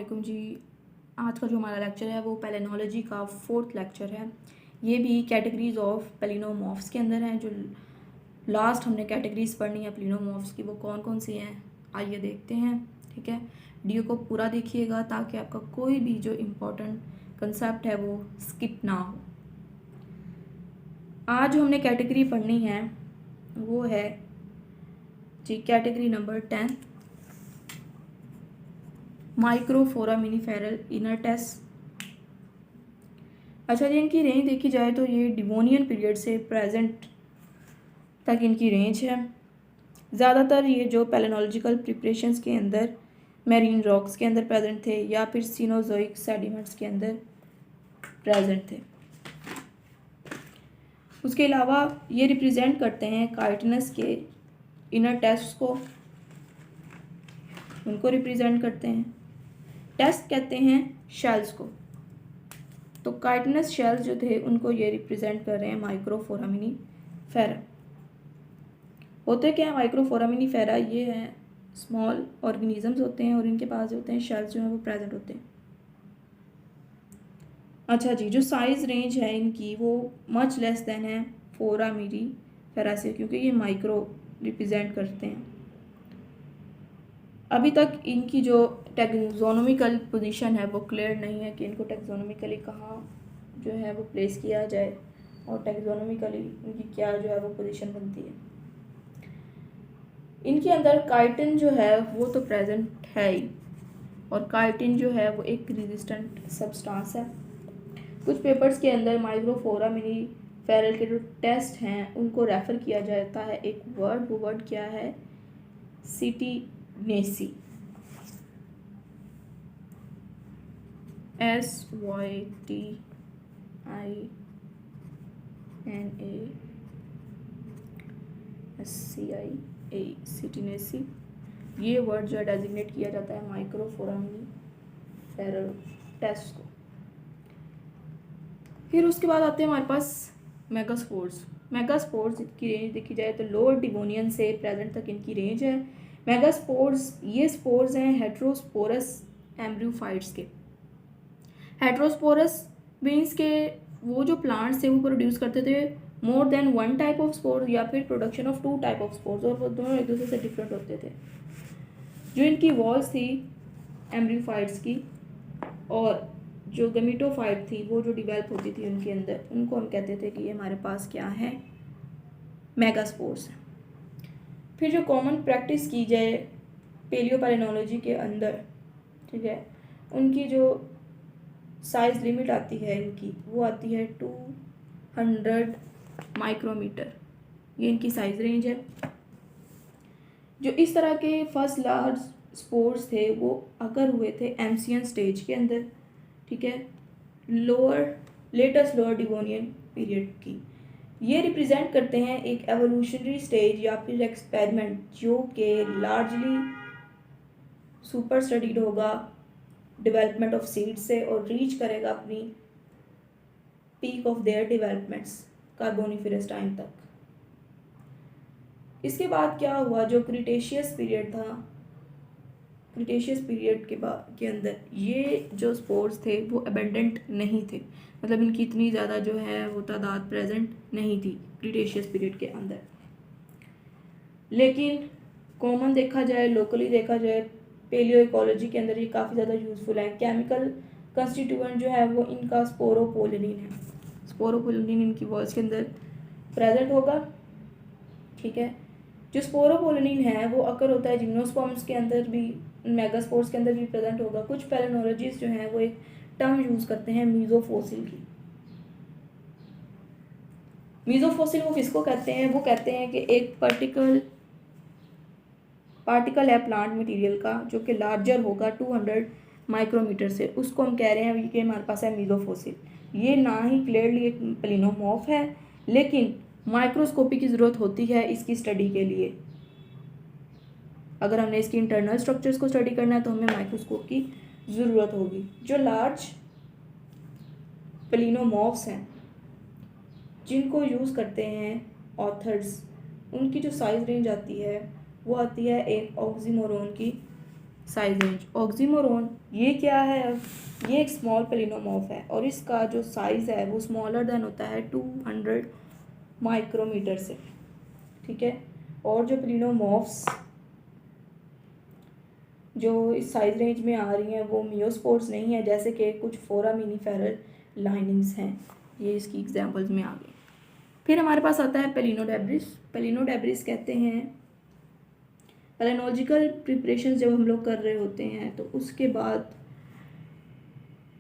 वालेकुम जी। आज का जो हमारा लेक्चर है वो पेलिनोलॉजी का 4th लेक्चर है। ये भी कैटेगरीज ऑफ पेलिनोमॉर्फ्स के अंदर हैं। जो लास्ट हमने कैटेगरीज पढ़नी है पेलिनोमॉर्फ्स की वो कौन कौन सी हैं, आइए देखते हैं। ठीक है, वीडियो को पूरा देखिएगा ताकि आपका कोई भी जो इम्पोर्टेंट कंसेप्ट है वो स्किप ना हो। आज जो हमने कैटेगरी पढ़नी है वो है जी कैटेगरी नंबर 10, माइक्रोफोरामिनिफेरल इनर्टेस। अच्छा जी, इनकी रेंज देखी जाए तो ये डिवोनियन पीरियड से प्रेजेंट तक इनकी रेंज है। ज़्यादातर ये जो पैलिनोलॉजिकल प्रिपरेशंस के अंदर मैरीन रॉक्स के अंदर प्रेजेंट थे या फिर सीनोजोइक सेडिमेंट्स के अंदर प्रेजेंट थे। उसके अलावा ये रिप्रेजेंट करते हैं काइटिनस के इनर टेस्ट को, उनको रिप्रेजेंट करते हैं। टेस्ट कहते हैं शेल्स को, तो काइटिनस शेल्स जो थे उनको ये रिप्रेजेंट कर रहे हैं माइक्रोफोरामिनिफेरा। होते क्या है माइक्रोफोरामिनिफेरा, ये हैं स्मॉल ऑर्गेनिजम्स होते हैं और इनके पास जो होते हैं शेल्स जो हैं वो प्रेजेंट होते हैं। अच्छा जी, जो साइज रेंज है इनकी वो मच लेस देन है फोरामिनिफेरा से, क्योंकि ये माइक्रो रिप्रेजेंट करते हैं। अभी तक इनकी जो टेक्सोनोमिकल पोजीशन है वो क्लियर नहीं है कि इनको टेक्सोनोमिकली कहाँ जो है वो प्लेस किया जाए और टेक्सोनोमिकली इनकी क्या जो है वो पोजीशन बनती है। इनके अंदर काइटिन जो है वो तो प्रेजेंट है ही, और काइटिन जो है वो एक रेजिस्टेंट सब्सटेंस है। कुछ पेपर्स के अंदर माइक्रोफोरामिनिफेरल के जो टेस्ट हैं उनको रेफ़र किया जाता है एक वर्ड, वो वर्ड क्या है, सिटीनेसी, SYTINASCIA, सिटीनेसी। ये वर्ड जो है डेजिग्नेट किया जाता है माइक्रोफोरामिनिफेरल टेस्ट को। फिर उसके बाद आते हैं हमारे पास मेगास्पोर्स। मेगास्पोर्स की रेंज देखी जाए तो लोअर डिवोनियन से प्रेजेंट तक इनकी रेंज है। मेगास्पोर्स ये स्पोर्स हैं हेट्रोस्पोरस एम्ब्रियोफाइट्स के। हेट्रोस्पोरस मीन्स के वो जो प्लांट्स थे वो प्रोड्यूस करते थे more than one type of spore या फिर production of two type of spores, और वो दोनों एक दूसरे से डिफरेंट होते थे। जो इनकी वॉल्स थी एम्ब्रियोफाइट्स की और जो गमीटोफाइट थी वो जो डिवेल्प होती थी उनके अंदर, उनको हम कहते थे कि ये हमारे पास क्या है, मेगास्पोर्स है। फिर जो कॉमन प्रैक्टिस की जाए पेलियोपेलिनोलॉजी के अंदर, ठीक है, उनकी जो साइज लिमिट आती है इनकी वो आती है 200 माइक्रोमीटर, ये इनकी साइज रेंज है। जो इस तरह के फर्स्ट लार्ज स्पोर्स थे वो अगर हुए थे एम्सियन स्टेज के अंदर, ठीक है, लेटेस्ट लोअर डिवोनियन पीरियड की। ये रिप्रेजेंट करते हैं एक एवोल्यूशनरी स्टेज या फिर एक्सपेरिमेंट जो कि लार्जली सुपर स्टडीड होगा डेवलपमेंट ऑफ सीड से और रीच करेगा अपनी peak of their developments Carboniferous time तक। इसके बाद क्या हुआ, जो क्रिटेशियस पीरियड था, क्रिटेशियस पीरियड के अंदर ये जो स्पोर्स थे वो अबेंडेंट नहीं थे, मतलब इनकी इतनी ज़्यादा जो है वो तादाद प्रेजेंट नहीं थी क्रिटेशियस पीरियड के अंदर। लेकिन कॉमन देखा जाए, लोकली देखा जाए, पेलियो इकोलॉजी के अंदर ये काफ़ी ज़्यादा यूज़फुल है। केमिकल कंस्टिट्यूएंट जो है वो इनका स्पोरोपोलिनिन है। स्पोरोपोलिनिन इनकी वॉल्स के अंदर प्रेजेंट होगा, ठीक है। जो स्पोरोपोलिनिन है वो अकर होता है जिम्नोस्पर्म्स के अंदर भी, मेगास्पोर्स के अंदर भी प्रेजेंट होगा। कुछ पेलिनोलॉजिस्ट जो हैं वो एक टर्म यूज़ करते हैं मीजोफोसिल की। मीजोफोसिल वो किसको कहते हैं, वो कहते हैं कि एक पार्टिकल है प्लांट मटेरियल का जो कि लार्जर होगा 200 माइक्रोमीटर से, उसको हम कह रहे हैं कि हमारे पास है मीजोफोसिल। ये ना ही क्लियरली एक पेलिनोमॉर्फ है, लेकिन माइक्रोस्कोपी की ज़रूरत होती है इसकी स्टडी के लिए। अगर हमने इसकी इंटरनल स्ट्रक्चर्स को स्टडी करना है तो हमें माइक्रोस्कोप की ज़रूरत होगी। जो लार्ज पेलिनोमॉर्फ्स हैं जिनको यूज़ करते हैं ऑथर्स, उनकी जो साइज रेंज आती है वो आती है एक ऑक्सीमोरोन की साइज रेंज। ऑक्सीमोरोन ये क्या है? अब ये एक स्मॉल पेलिनोमॉर्फ है और इसका जो साइज़ है वो स्मॉलर देन होता है 200 माइक्रोमीटर से, ठीक है। और जो पेलिनोमॉर्फ्स जो इस साइज रेंज में आ रही हैं वो मियोस्पोर्स नहीं है, जैसे कि कुछ फोरामिनीफेरल लाइनिंग्स हैं, ये इसकी एग्जांपल्स में आ गई। फिर हमारे पास आता है पेलिनोडेब्रिस। पेलिनोडेब्रिस कहते हैं पैलिनोलॉजिकल प्रिपरेशन जब हम लोग कर रहे होते हैं तो उसके बाद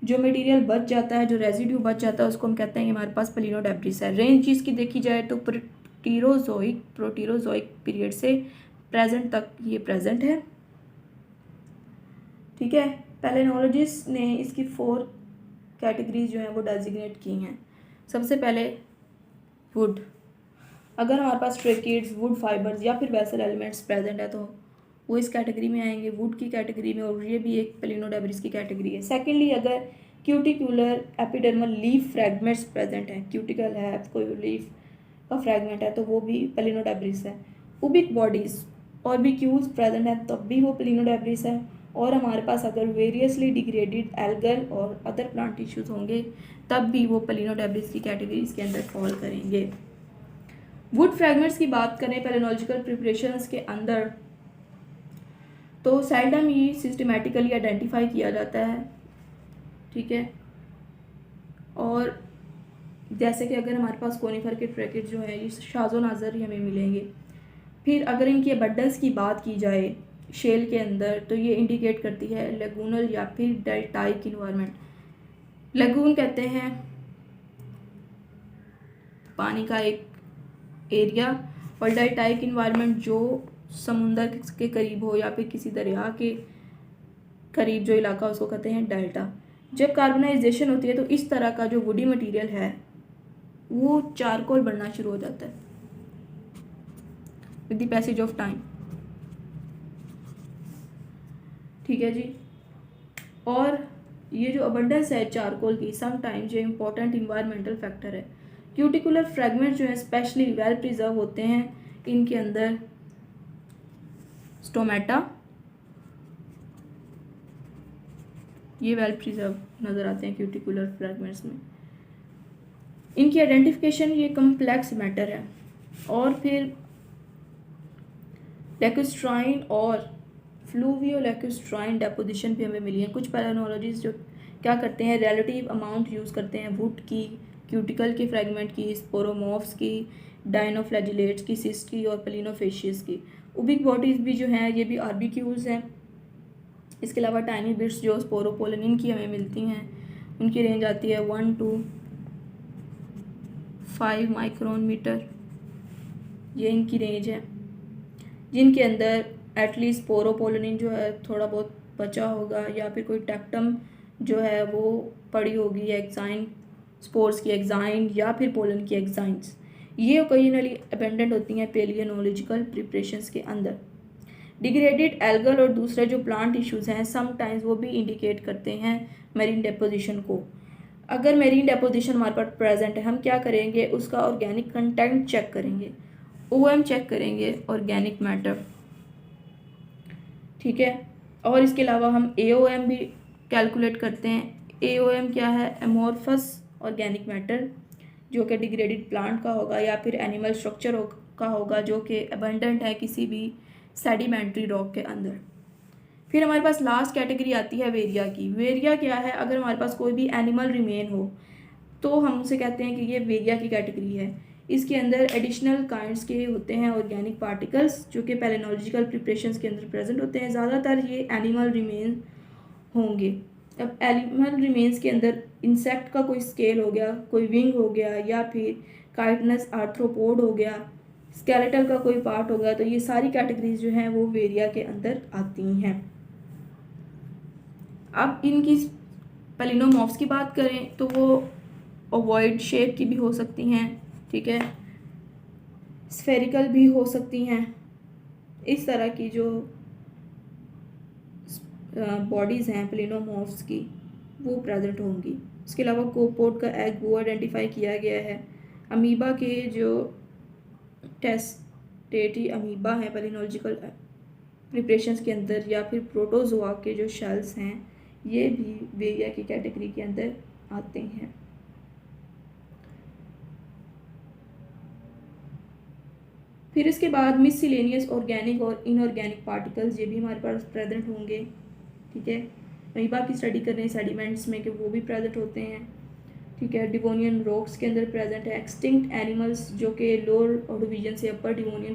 जो मटेरियल बच जाता है, जो रेजिड्यू बच जाता है, उसको हम कहते हैं कि हमारे पास पेलिनोडेब्रिस है। रेंज इसकी देखी जाए तो प्रोटीरोजोइक पीरियड से प्रेजेंट तक ये प्रेजेंट है, ठीक है। पैलिनोलॉजिस्ट ने इसकी 4 कैटेगरीज जो हैं वो डेजिग्नेट की हैं। सबसे पहले वुड, अगर हमारे पास ट्रेकिड्स, वुड फाइबर्स या फिर बेसल एलिमेंट्स प्रेजेंट है तो वो इस कैटेगरी में आएंगे, वुड की कैटेगरी में, और ये भी एक पेलिनोडेब्रिस की कैटेगरी है। सेकेंडली, अगर cuticular epidermal leaf fragments present हैं, क्यूटिकल है, कोई लीफ का फ्रैगमेंट है तो वो भी पेलिनोडेब्रिस है। उबिक बॉडीज और भी क्यूल्स प्रेजेंट हैं तब भी वो पेलिनोडेब्रिस है। और हमारे पास अगर वेरियसली डिग्रेडेड एल्गल और अदर प्लांट टिश्यूज होंगे तब भी वो पेलिनोडेब्रिस की कैटेगरीज के अंदर फॉल करेंगे। वुड फ्रैगमेंट्स की बात करें पैलिनोलॉजिकल प्रिपरेशंस के अंदर तो सैल्डम ही सिस्टमेटिकली आइडेंटिफाई किया जाता है, ठीक है। और जैसे कि अगर हमारे पास कोनिफर के ट्रैकेट जो है ये शाजो नाजर ही हमें मिलेंगे। फिर अगर इनकी अबंडेंस की बात की जाए शेल के अंदर तो ये इंडिकेट करती है लेगूनल या फिर डेल्टाइक इन्वायरमेंट। लेगून कहते हैं पानी का एक एरिया, और डेल्टाइक इन्वायरमेंट जो समुंदर के करीब हो या फिर किसी दरिया के करीब जो इलाका उसको कहते हैं डेल्टा। जब कार्बनाइजेशन होती है तो इस तरह का जो वुडी मटेरियल है वो चारकोल बनना शुरू हो जाता है with the passage of time, ठीक है जी। और ये जो अबंडेंस है चारकोल की समटाइम्स ये इंपॉर्टेंट इन्वायरमेंटल फैक्टर है। क्यूटिकुलर फ्रैगमेंट जो है स्पेशली वेल प्रिजर्व होते हैं, इनके अंदर स्टोमेटा ये वेल प्रिजर्व नज़र आते हैं क्यूटिकुलर फ्रैगमेंट्स में। इनकी आइडेंटिफिकेशन ये कम्प्लेक्स मैटर है। और फिर लेक्यूस्ट्राइन और फ्लूवियोलेक्यूस्ट्राइन डेपोजिशन भी हमें मिली है। कुछ पैलिनोलॉजिस्ट जो क्या करते हैं रिलेटिव अमाउंट यूज़ करते हैं वुड की, क्यूटिकल के फ्रैगमेंट की, स्पोरोमॉर्फ्स की, डाइनोफ्लैजिलेट्स की, सिस्ट की और पेलिनोफेशियस की। उबिक बॉडीज़ भी जो हैं ये भी आर्बिक्यूल्स हैं। इसके अलावा टाइनी बिट्स जो स्पोरोपोलिन की हमें मिलती हैं उनकी रेंज आती है 1 to 5 माइक्रोन मीटर, ये इनकी रेंज है, जिनके अंदर एटलीस्ट स्पोरोपोलिन जो है थोड़ा बहुत बचा होगा या फिर कोई टेक्टम जो है वो पड़ी होगी, एक्साइन स्पोर्स की एक्साइन या फिर पोलन की एक्साइंस। ये ओकेजनली अबेंडेंट होती हैं पेलियोनोलॉजिकल प्रिपरेशंस के अंदर। डिग्रेडेड एल्गल और दूसरे जो प्लांट टिश्यूज़ हैं समटाइम्स वो भी इंडिकेट करते हैं मेरीन डेपोजिशन को। अगर मेरीन डेपोजिशन हमारे पास प्रेजेंट है हम क्या करेंगे, उसका ऑर्गेनिक कंटेंट चेक करेंगे, OM चेक करेंगे, ऑर्गेनिक मैटर, ठीक है। और इसके अलावा हम AOM भी कैलकुलेट करते हैं। AOM क्या है? एमोर्फस ऑर्गेनिक मैटर, जो कि डिग्रेडेड प्लांट का होगा या फिर एनिमल स्ट्रक्चर का होगा जो कि अबंडेंट है किसी भी सेडिमेंट्री रॉक के अंदर। फिर हमारे पास लास्ट कैटेगरी आती है वेरिया की। वेरिया क्या है? अगर हमारे पास कोई भी एनिमल रिमेन हो तो हम उसे कहते हैं कि ये वेरिया की कैटेगरी है। इसके अंदर एडिशनल काइंड्स के होते हैं ऑर्गेनिक पार्टिकल्स जो कि पैलिनोलॉजिकल प्रिपरेशंस के अंदर प्रेजेंट होते हैं। ज़्यादातर ये एनिमल रिमेन होंगे। अब एनिमल रिमेन्स के अंदर इंसेक्ट का कोई स्केल हो गया, कोई विंग हो गया या फिर काइटनस आर्थ्रोपोड हो गया, स्केलेटल का कोई पार्ट हो गया, तो ये सारी कैटेगरीज जो हैं वो वेरिया के अंदर आती हैं। अब इनकी पेलिनोमॉर्फ्स की बात करें तो वो ओवॉइड शेप की भी हो सकती हैं, ठीक है, स्फेरिकल भी हो सकती हैं। इस तरह की जो बॉडीज़ हैं पेलिनोमॉर्फ्स की वो प्रेजेंट होंगी। इसके अलावा कोपोड का एग वो आइडेंटिफाई किया गया है। अमीबा के जो टेस्टेटी अमीबा है पेलिनोलॉजिकल प्रिपरेशंस के अंदर या फिर प्रोटोजोआ के जो शेल्स हैं ये भी वेरिया की कैटेगरी के अंदर आते हैं। फिर इसके बाद मिससिलेनियस ऑर्गेनिक और इनऑर्गेनिक पार्टिकल्स ये भी हमारे पास प्रेजेंट होंगे, ठीक है। वहीं बाकी स्टडी कर रहे हैं सेडिमेंट्स में कि वो भी प्रेजेंट होते हैं, ठीक है। डिवोनियन रॉक्स के अंदर प्रेजेंट है। एक्सटिंक्ट एनिमल्स जो कि लोअर ऑर्डोविजन से अपर डिवोनियन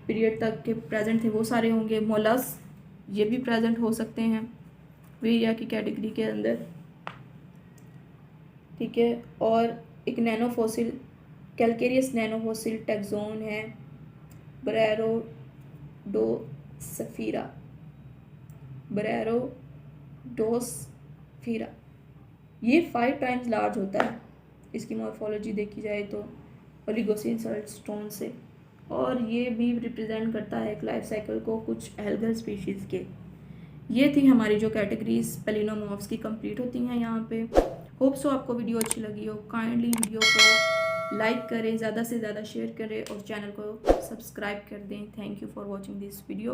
पीरियड तक के प्रेजेंट थे वो सारे होंगे। मोलस्क ये भी प्रेजेंट हो सकते हैं वेरिया की कैटेगरी के अंदर, ठीक है। और एक nano fossil calcareous nano fossil taxon है ब्रैरोडोस्फीरा। ये 5 टाइम्स लार्ज होता है इसकी मॉर्फोलॉजी देखी जाए तो ओलिगोसिन सॉल्टस्टोन से, और ये भी रिप्रेजेंट करता है एक लाइफ साइकिल को कुछ एल्गल स्पीशीज़ के। ये थी हमारी जो कैटेगरीज पेलिनोमॉर्फ्स की कंप्लीट होती हैं यहाँ पे। होप सो आपको वीडियो अच्छी लगी हो। काइंडली वीडियो को लाइक करें, ज़्यादा से ज़्यादा शेयर करें और चैनल को सब्सक्राइब कर दें। Thank you for watching this video.